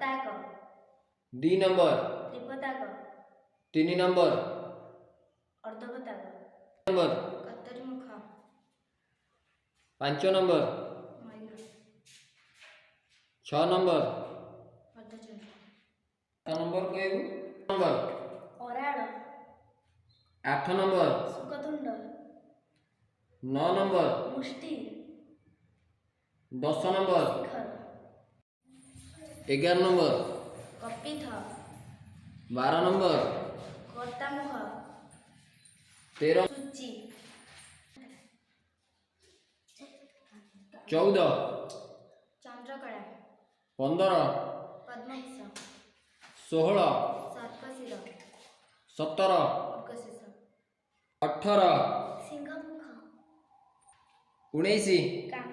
पताक 2 number त्रिपताक 3 number अर्धपताक number कतरी मुख 5 नंबर मयूर 6 नंबर अर्धचंद्र 7 नंबर कहू नंबर अराड़ 8 नंबर सुकतुंड 9 नंबर मुष्टि 10 नंबर शिखर 11 नंबर कपिथ 12 नंबर कर्तामुख 13 सूची 14 चंद्रकला 15 पद्मविश 16 सर्पशिर 17 मृगशीर्ष 18 सिंहमुख 19 कांग